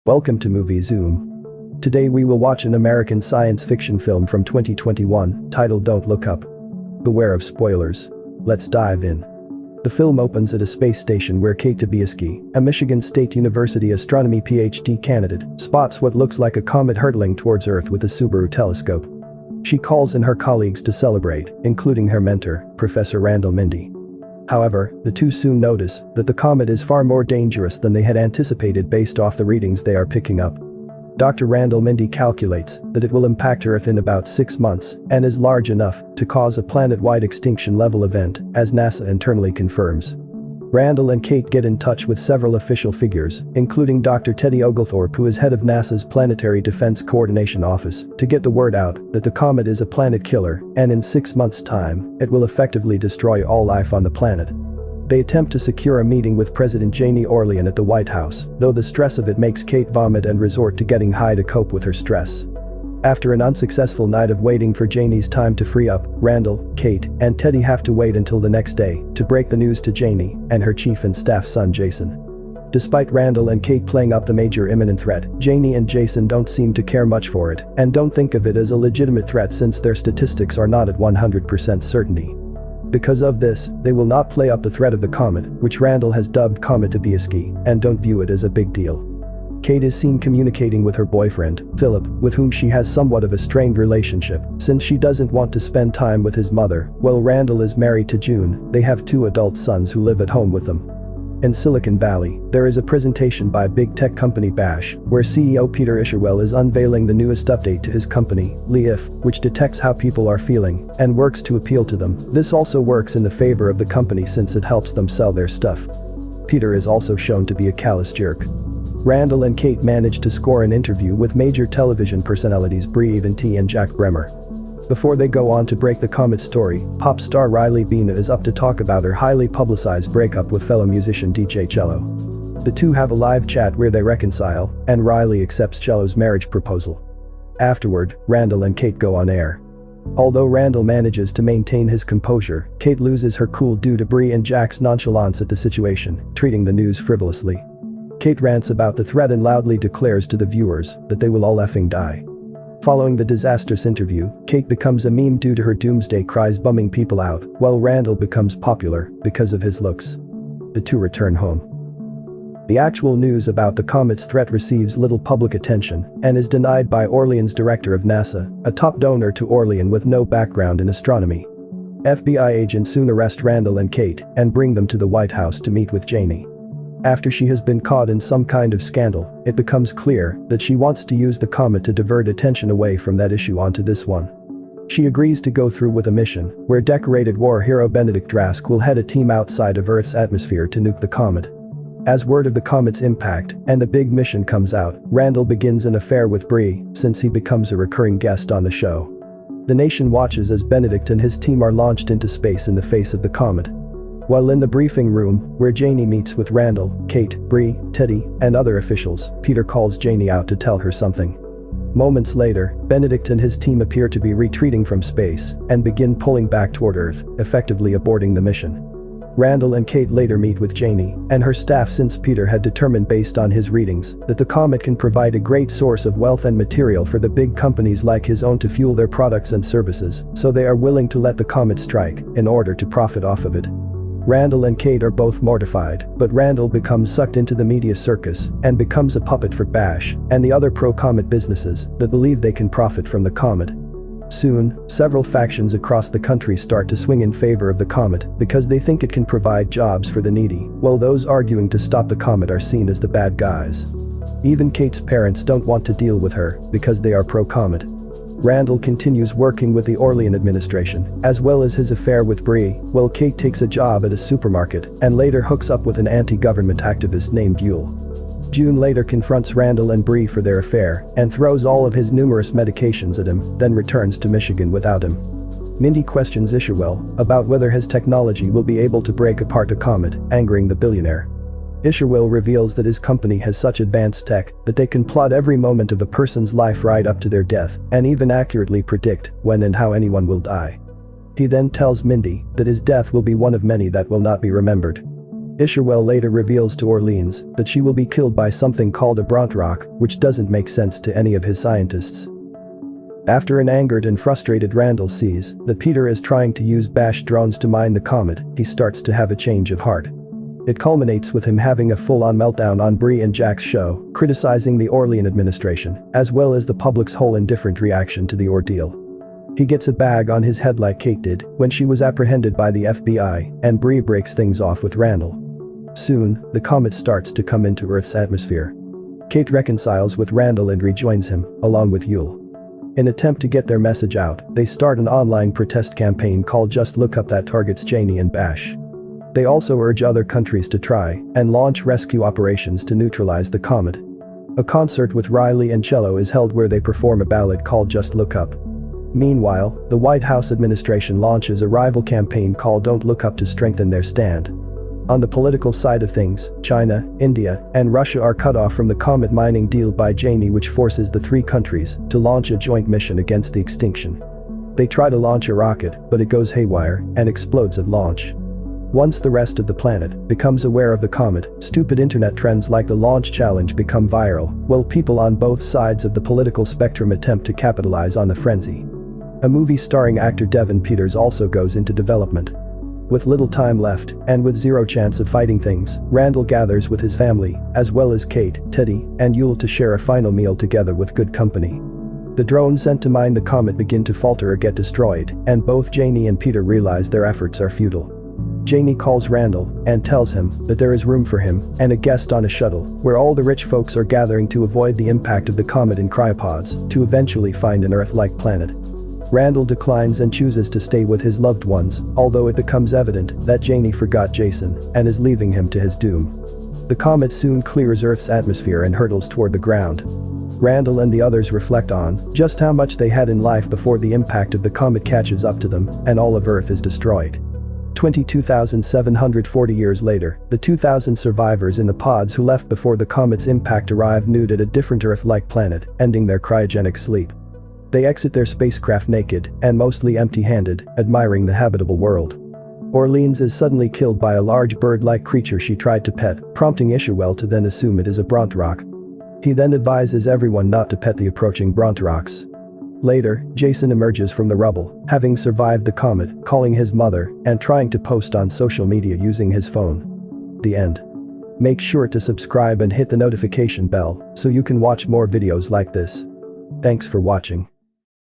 Welcome to Movie Zoom. Today we will watch an American science fiction film from 2021 titled Don't Look Up. Beware of spoilers. Let's dive in. The film opens at a space station where Kate Tobiaski, a Michigan State University astronomy PhD candidate, spots what looks like a comet hurtling towards Earth with a Subaru telescope. She calls in her colleagues to celebrate, including her mentor, Professor Randall Mindy. However, the two soon notice that the comet is far more dangerous than they had anticipated based off the readings they are picking up. Dr. Randall Mindy calculates that it will impact Earth in about 6 months and is large enough to cause a planet-wide extinction-level event, as NASA internally confirms. Randall and Kate get in touch with several official figures, including Dr. Teddy Oglethorpe, who is head of NASA's Planetary Defense Coordination Office, to get the word out that the comet is a planet killer and in 6 months' time, it will effectively destroy all life on the planet. They attempt to secure a meeting with President Janie Orlean at the White House, though the stress of it makes Kate vomit and resort to getting high to cope with her stress. After an unsuccessful night of waiting for Janie's time to free up, Randall, Kate, and Teddy have to wait until the next day to break the news to Janie and her chief and staff son Jason. Despite Randall and Kate playing up the major imminent threat, Janie and Jason don't seem to care much for it and don't think of it as a legitimate threat since their statistics are not at 100% certainty. Because of this, they will not play up the threat of the comet, which Randall has dubbed Comet Tobiaski, and don't view it as a big deal. Kate is seen communicating with her boyfriend, Philip, with whom she has somewhat of a strained relationship, since she doesn't want to spend time with his mother. While Randall is married to June, they have 2 adult sons who live at home with them. In Silicon Valley, there is a presentation by big tech company Bash, where CEO Peter Isherwell is unveiling the newest update to his company, Leaf, which detects how people are feeling and works to appeal to them. This also works in the favor of the company since it helps them sell their stuff. Peter is also shown to be a callous jerk. Randall and Kate manage to score an interview with major television personalities Brie Eventi and Jack Bremer. Before they go on to break the comet story, pop star Riley Bina is up to talk about her highly publicized breakup with fellow musician DJ Cello. The two have a live chat where they reconcile, and Riley accepts Cello's marriage proposal. Afterward, Randall and Kate go on air. Although Randall manages to maintain his composure, Kate loses her cool due to Brie and Jack's nonchalance at the situation, treating the news frivolously. Kate rants about the threat and loudly declares to the viewers that they will all effing die. Following the disastrous interview, Kate becomes a meme due to her doomsday cries bumming people out, while Randall becomes popular because of his looks. The two return home. The actual news about the comet's threat receives little public attention and is denied by Orlean's director of NASA, a top donor to Orlean with no background in astronomy. FBI agents soon arrest Randall and Kate and bring them to the White House to meet with Janie. After she has been caught in some kind of scandal, it becomes clear that she wants to use the comet to divert attention away from that issue onto this one. She agrees to go through with a mission where decorated war hero Benedict Drask will head a team outside of Earth's atmosphere to nuke the comet. As word of the comet's impact and the big mission comes out, Randall begins an affair with Brie since he becomes a recurring guest on the show. The nation watches as Benedict and his team are launched into space in the face of the comet. While in the briefing room, where Janie meets with Randall, Kate, Brie, Teddy, and other officials, Peter calls Janie out to tell her something. Moments later, Benedict and his team appear to be retreating from space and begin pulling back toward Earth, effectively aborting the mission. Randall and Kate later meet with Janie and her staff since Peter had determined based on his readings that the comet can provide a great source of wealth and material for the big companies like his own to fuel their products and services, so they are willing to let the comet strike in order to profit off of it. Randall and Kate are both mortified, but Randall becomes sucked into the media circus and becomes a puppet for Bash and the other pro-comet businesses that believe they can profit from the comet. Soon, several factions across the country start to swing in favor of the comet because they think it can provide jobs for the needy, while those arguing to stop the comet are seen as the bad guys. Even Kate's parents don't want to deal with her because they are pro-comet. Randall continues working with the Orlean administration, as well as his affair with Brie, while Kate takes a job at a supermarket and later hooks up with an anti-government activist named Yule. June later confronts Randall and Brie for their affair and throws all of his numerous medications at him, then returns to Michigan without him. Mindy questions Isherwell about whether his technology will be able to break apart a comet, angering the billionaire. Isherwell reveals that his company has such advanced tech that they can plot every moment of a person's life right up to their death and even accurately predict when and how anyone will die. He then tells Mindy that his death will be one of many that will not be remembered. Isherwell later reveals to Orleans that she will be killed by something called a Brontrock, which doesn't make sense to any of his scientists. After an angered and frustrated Randall sees that Peter is trying to use Bash drones to mine the comet, he starts to have a change of heart. It culminates with him having a full-on meltdown on Bree and Jack's show, criticizing the Orlean administration, as well as the public's whole indifferent reaction to the ordeal. He gets a bag on his head like Kate did when she was apprehended by the FBI, and Bree breaks things off with Randall. Soon, the comet starts to come into Earth's atmosphere. Kate reconciles with Randall and rejoins him, along with Yule. In an attempt to get their message out, they start an online protest campaign called Just Look Up that targets Janie and Bash. They also urge other countries to try and launch rescue operations to neutralize the comet. A concert with Riley and Cello is held where they perform a ballad called Just Look Up. Meanwhile, the White House administration launches a rival campaign called Don't Look Up to strengthen their stand. On the political side of things, China, India, and Russia are cut off from the comet mining deal by Janie, which forces the three countries to launch a joint mission against the extinction. They try to launch a rocket, but it goes haywire and explodes at launch. Once the rest of the planet becomes aware of the comet, stupid internet trends like the launch challenge become viral, while people on both sides of the political spectrum attempt to capitalize on the frenzy. A movie starring actor Devin Peters also goes into development. With little time left, and with zero chance of fighting things, Randall gathers with his family, as well as Kate, Teddy, and Yule to share a final meal together with good company. The drones sent to mine the comet begin to falter or get destroyed, and both Janie and Peter realize their efforts are futile. Janie calls Randall and tells him that there is room for him and a guest on a shuttle where all the rich folks are gathering to avoid the impact of the comet in cryopods to eventually find an Earth-like planet. Randall declines and chooses to stay with his loved ones, although it becomes evident that Janie forgot Jason and is leaving him to his doom. The comet soon clears Earth's atmosphere and hurtles toward the ground. Randall and the others reflect on just how much they had in life before the impact of the comet catches up to them and all of Earth is destroyed. 22,740 years later, the 2,000 survivors in the pods who left before the comet's impact arrive nude at a different Earth-like planet, ending their cryogenic sleep. They exit their spacecraft naked and mostly empty-handed, admiring the habitable world. Orleans is suddenly killed by a large bird-like creature she tried to pet, prompting Isherwell to then assume it is a Brontrock. He then advises everyone not to pet the approaching Brontrocks. Later, Jason emerges from the rubble, having survived the comet, calling his mother and trying to post on social media using his phone. The end. Make sure to subscribe and hit the notification bell so you can watch more videos like this. Thanks for watching.